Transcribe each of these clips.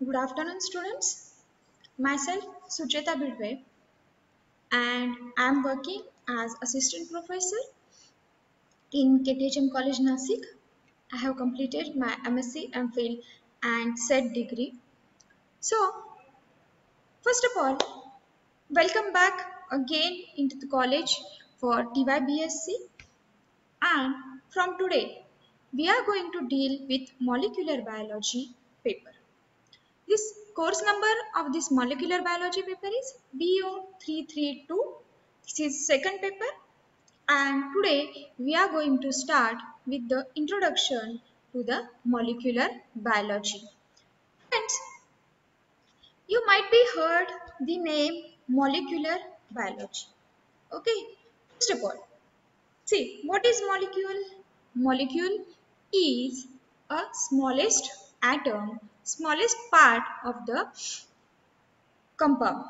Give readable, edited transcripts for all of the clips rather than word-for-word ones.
Good afternoon, students. Myself, Sucheta Bidwe, and I am working as assistant professor in KTHM College, Nasik. I have completed my MSc, MPhil, and SET degree. So, first of all, welcome back again into the college for TYBSc. And from today, we are going to deal with molecular biology paper. This course number of this molecular biology paper is BO332. This is second paper, and today we are going to start with the introduction to the molecular biology. Friends, you might be heard the name molecular biology. Okay, first of all, see what is molecule? Molecule is a smallest atom, smallest part of the compound.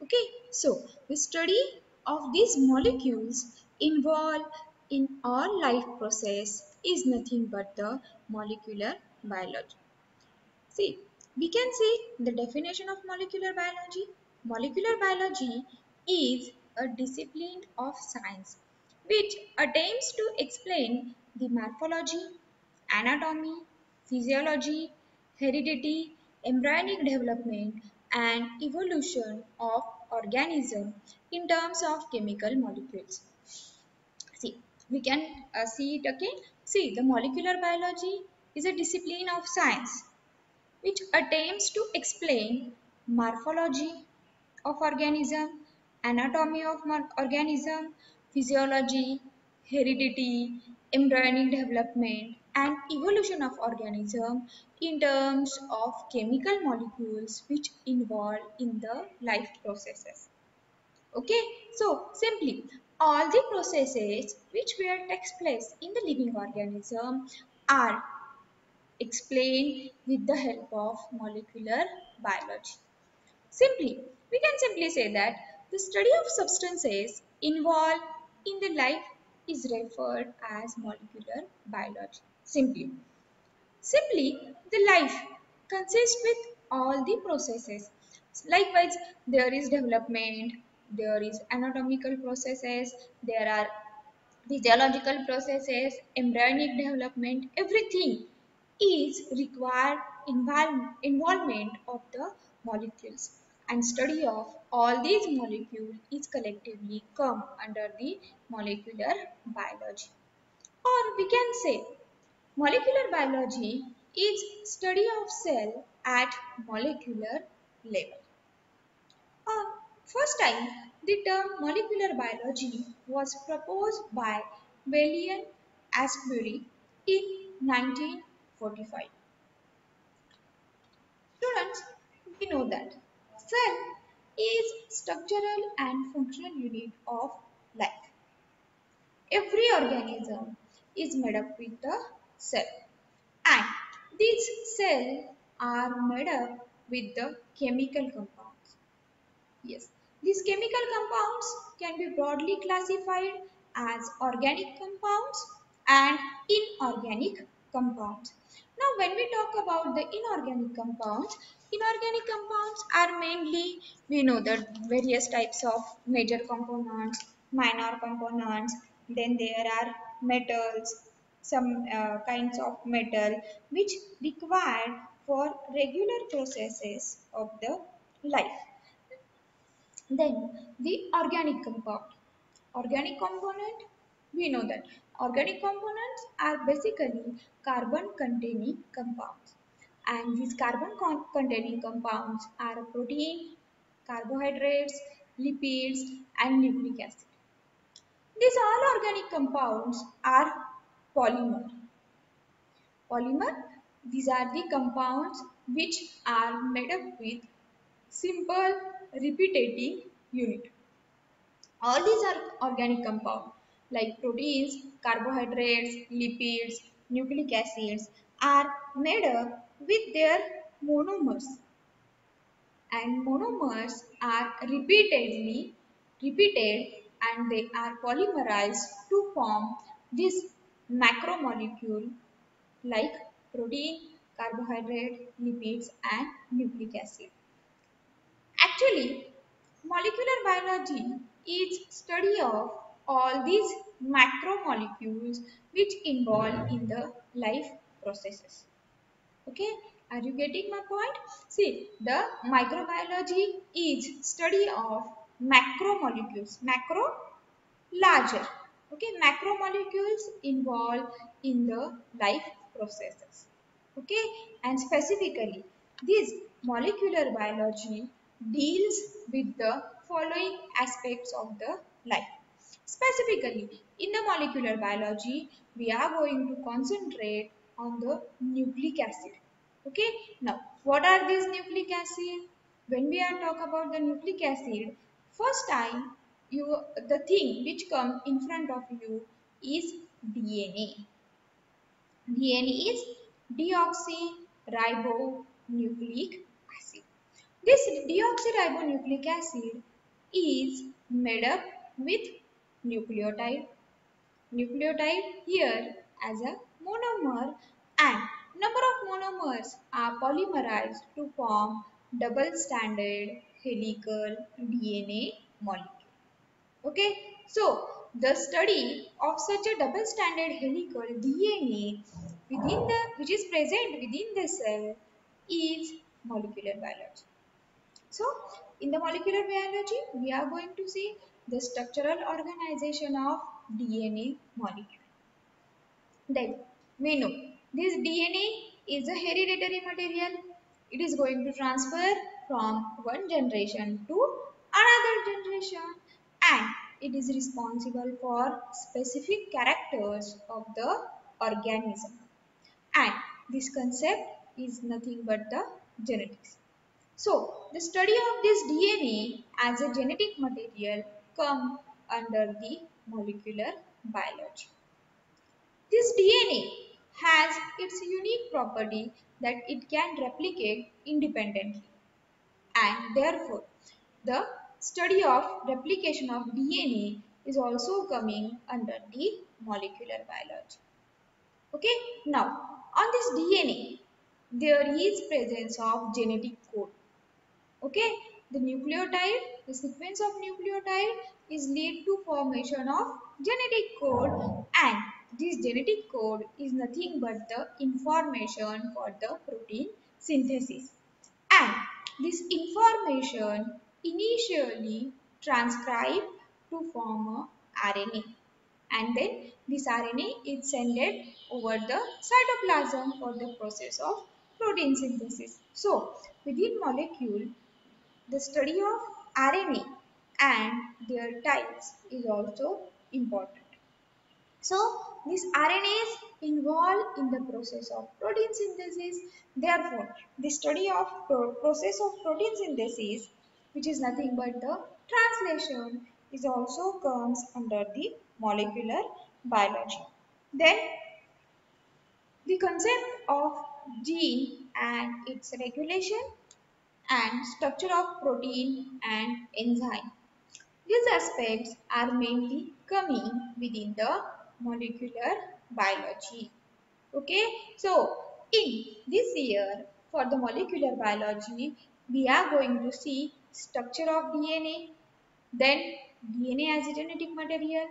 Okay, so the study of these molecules involved in all life process is nothing but the molecular biology. See, we can see the definition of molecular biology. Molecular biology is a discipline of science which attempts to explain the morphology, anatomy, physiology, heredity, embryonic development, and evolution of organism in terms of chemical molecules. See, we can see it again. See, the molecular biology is a discipline of science which attempts to explain morphology of organism, anatomy of organism, physiology, heredity, embryonic development, and evolution of organism in terms of chemical molecules which involve in the life processes. Okay, so simply all the processes which will take place in the living organism are explained with the help of molecular biology. Simply, we can simply say that the study of substances involved in the life is referred as molecular biology. Simply, the life consists with all the processes. Likewise, there is development, there is anatomical processes, there are physiological processes, embryonic development, everything is required involvement of the molecules, and study of all these molecules is collectively come under the molecular biology. Or we can say molecular biology is study of cell at molecular level. Uh, First time, the term molecular biology was proposed by William Asbury in 1945. Students, we know that cell is structural and functional unit of life. Every organism is made up with a cell, and these cells are made up with the chemical compounds. Yes, these chemical compounds can be broadly classified as organic compounds and inorganic compounds. Now, when we talk about the inorganic compounds are mainly, we know that various types of major components, minor components, then there are metals, some kinds of metal which required for regular processes of the life. Then the organic compound. Organic component, we know that organic components are basically carbon containing compounds. And these carbon containing compounds are protein, carbohydrates, lipids, and nucleic acid. These all organic compounds are polymer. Polymer, these are the compounds which are made up with simple repeating unit. All these are organic compounds like proteins, carbohydrates, lipids, nucleic acids are made up with their monomers, and monomers are repeated and they are polymerized to form this macromolecule like protein, carbohydrate, lipids, and nucleic acid. Actually, molecular biology is study of all these macromolecules which involve in the life processes. Okay, are you getting my point? See, the microbiology is study of macromolecules. Macro, larger. Okay, macromolecules involved in the life processes. Okay, and specifically, this molecular biology deals with the following aspects of the life. Specifically, in the molecular biology, we are going to concentrate on the nucleic acid. Okay, now what are these nucleic acid? When we are talk about the nucleic acid, first time you the thing which come in front of you is DNA. DNA is deoxyribonucleic acid. This deoxyribonucleic acid is made up with nucleotide. Nucleotide here as a monomer, and number of monomers are polymerized to form double stranded helical DNA molecule. Okay, so the study of such a double stranded helical DNA within the which is present within the cell is molecular biology. So, in the molecular biology, we are going to see the structural organization of DNA molecule. Then, we know this DNA is a hereditary material. It is going to transfer from one generation to another generation, and it is responsible for specific characters of the organism. And this concept is nothing but the genetics. So, the study of this DNA as a genetic material come under the molecular biology. This DNA has its unique property that it can replicate independently, and therefore the study of replication of DNA is also coming under the molecular biology. Okay, now on this DNA there is presence of genetic code. Okay, the nucleotide, the sequence of nucleotide is lead to formation of genetic code, and this genetic code is nothing but the information for the protein synthesis. And this information initially transcribed to form a RNA, and then this RNA is sent over the cytoplasm for the process of protein synthesis. So within molecule the study of RNA and their types is also important. So these RNAs involved in the process of protein synthesis. Therefore, the study of process of protein synthesis, which is nothing but the translation, is also comes under the molecular biology. Then the concept of gene and its regulation and structure of protein and enzyme. These aspects are mainly coming within the molecular biology. Okay, so in this year for the molecular biology, we are going to see structure of DNA, then DNA as a genetic material,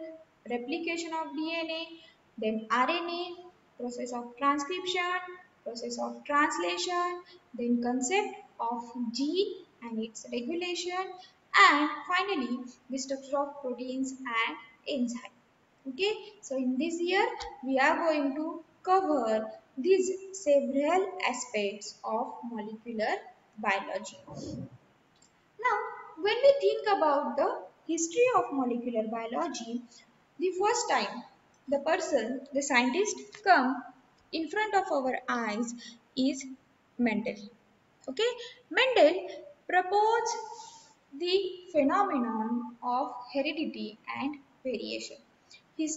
replication of DNA, then RNA, process of transcription, process of translation, then concept of gene and its regulation, and finally the structure of proteins and enzyme. Okay, so in this year we are going to cover these several aspects of molecular biology. Now, when we think about the history of molecular biology, the first time the scientist come in front of our eyes is Mendel. Okay, Mendel proposed the phenomenon of heredity and variation. We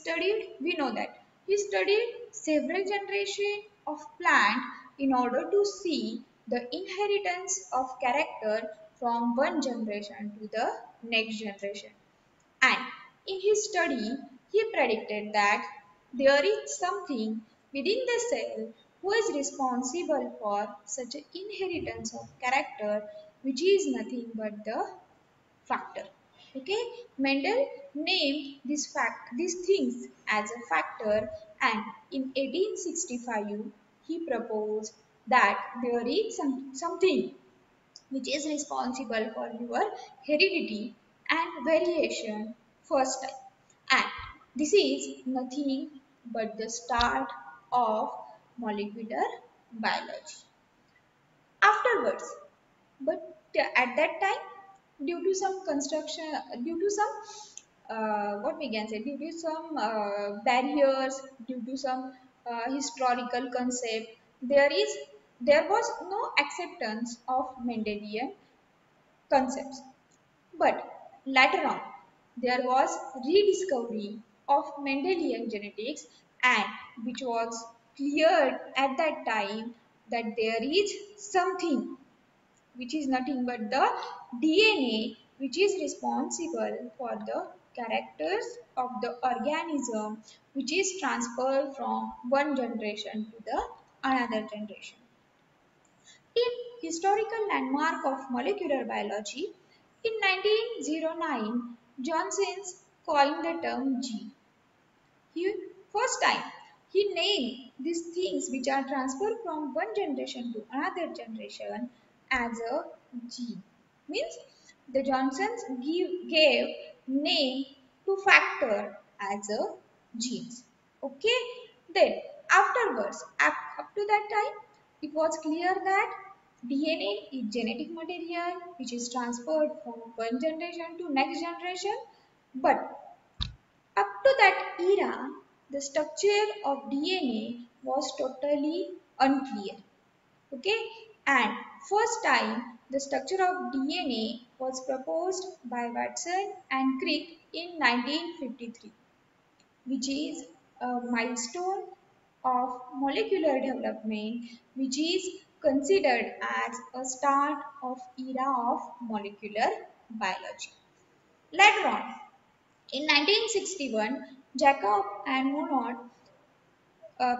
know that, he studied several generations of plant in order to see the inheritance of character from one generation to the next generation. And in his study, he predicted that there is something within the cell who is responsible for such an inheritance of character which is nothing but the factor. Okay, Mendel named these things as a factor, and in 1865 he proposed that there is something which is responsible for your heredity and variation first time. And this is nothing but the start of molecular biology. Afterwards, but at that time, due to some construction, due to some what we can say, due to some barriers, due to some historical concept, there was no acceptance of Mendelian concepts. But later on, there was rediscovery of Mendelian genetics, and which was cleared at that time that there is something which is nothing but the DNA which is responsible for the characters of the organism which is transferred from one generation to the another generation. In Historical Landmark of Molecular Biology, in 1909, Johnson coined the term gene. He, first time, he named these things which are transferred from one generation to another generation as a gene. Means the Johnsons gave name to factor as a genes. Okay. Then afterwards, up to that time, it was clear that DNA is genetic material which is transferred from one generation to next generation. But up to that era, the structure of DNA was totally unclear. Okay, and first time the structure of DNA was proposed by Watson and Crick in 1953, which is a milestone of molecular development, which is considered as a start of era of molecular biology. Later on, in 1961, Jacob and Monod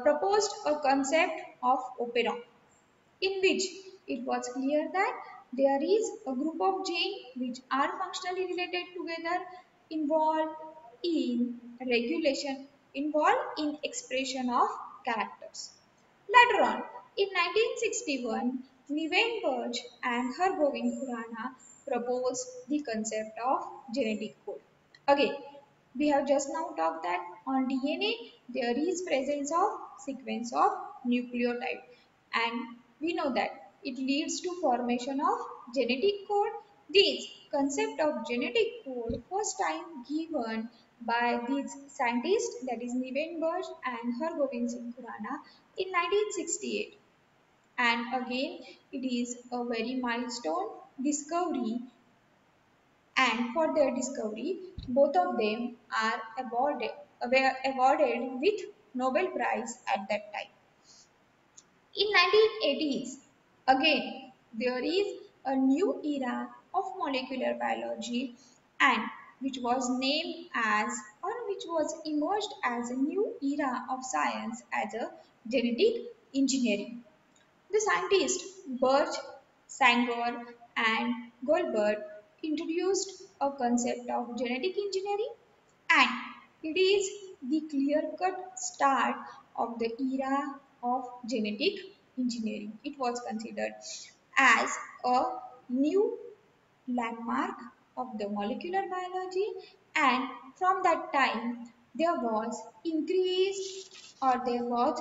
proposed a concept of operon, in which it was clear that there is a group of genes which are functionally related together, involved in regulation, involved in expression of characters. Later on, in 1961, Nieuwenberg and Hergovind Khurana proposed the concept of genetic code. Again, we have just now talked that on DNA there is presence of sequence of nucleotide, and we know that it leads to formation of genetic code. This concept of genetic code first time given by these scientists, that is Nieuwenberg and Hergovind Singh Khurana, in 1968. And again, it is a very milestone discovery, and for their discovery, both of them are were awarded with Nobel Prize at that time. In 1980s, again, there is a new era of molecular biology, and which was named as, or which was emerged as a new era of science as a genetic engineering. The scientists Birch, Sanger, and Goldberg introduced a concept of genetic engineering, and it is the clear-cut start of the era of genetic engineering. It was considered as a new landmark of the molecular biology, and from that time there was increased, or there was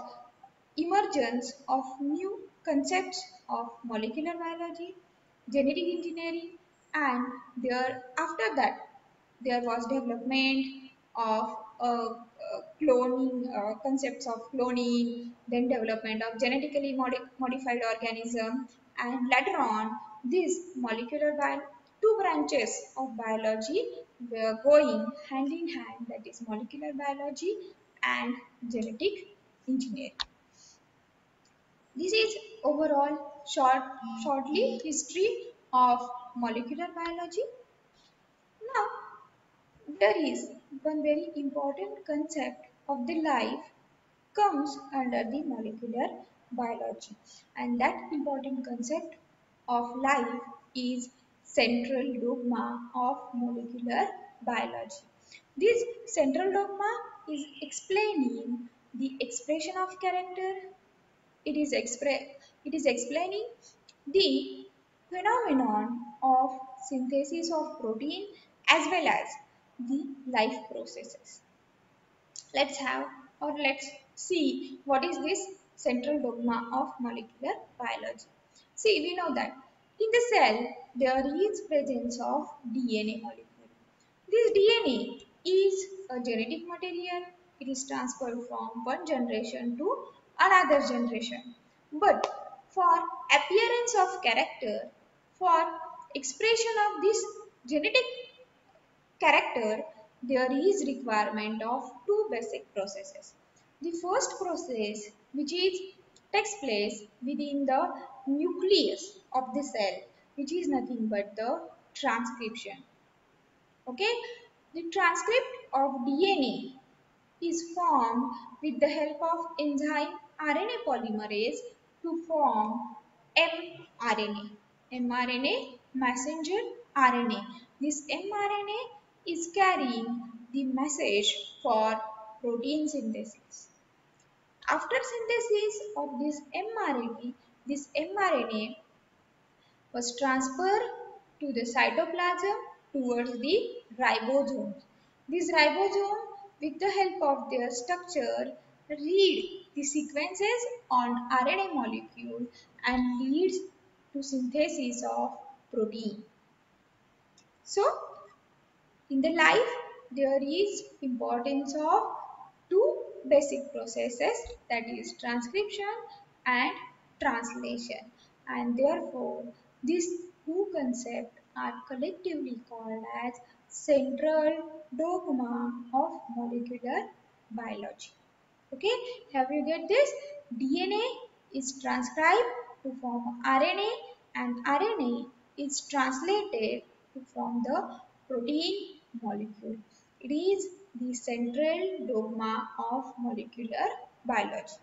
emergence of new concepts of molecular biology, genetic engineering, and there after that there was development of cloning, concepts of cloning, then development of genetically modified organism, and later on these two branches of biology were going hand in hand, that is molecular biology and genetic engineering. This is overall shortly history of molecular biology. Now, there is one very important concept of the life comes under the molecular biology. And that important concept of life is central dogma of molecular biology. This central dogma is explaining the expression of character. It is explaining the phenomenon of synthesis of protein as well as the life processes. Let's see what is this central dogma of molecular biology. See, we know that in the cell there is presence of DNA molecule. This DNA is a genetic material. It is transferred from one generation to another generation. But for appearance of character, for expression of this genetic character, there is requirement of two basic processes. The first process, which is takes place within the nucleus of the cell, which is nothing but the transcription. Okay, the transcript of DNA is formed with the help of enzyme RNA polymerase to form mRNA. mRNA, messenger RNA. This mRNA is carrying the message for protein synthesis. After synthesis of this mRNA was transferred to the cytoplasm towards the ribosomes. These ribosomes, with the help of their structure, read the sequences on RNA molecule and leads to synthesis of protein. So, in the life, there is importance of two basic processes, that is transcription and translation, and therefore these two concepts are collectively called as central dogma of molecular biology. Okay, have you get this? DNA is transcribed to form RNA and RNA is translated to form the protein molecule. It is the central dogma of molecular biology.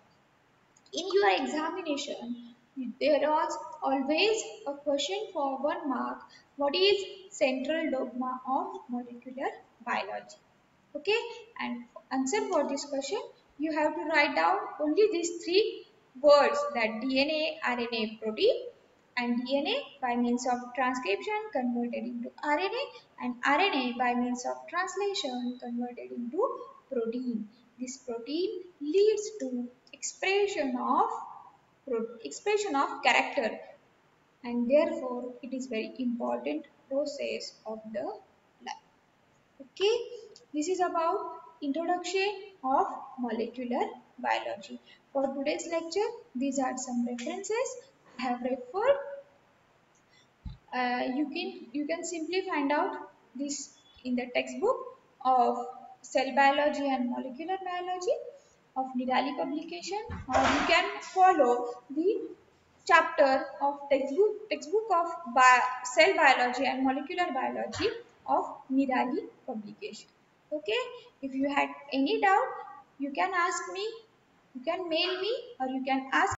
In your examination, there was always a question for 1 mark. What is central dogma of molecular biology? Okay, and answer for this question, you have to write down only these three words, that DNA, RNA, protein, and DNA by means of transcription converted into RNA, and RNA by means of translation converted into protein. This protein leads to expression of character, and therefore it is very important process of the life. Okay, this is about introduction of molecular biology. For today's lecture, these are some references I have referred. You can simply find out this in the textbook of cell biology and molecular biology of Nirali publication, or you can follow the chapter of textbook of cell biology and molecular biology of Nirali publication. Okay, if you had any doubt, you can ask me, you can mail me, or you can ask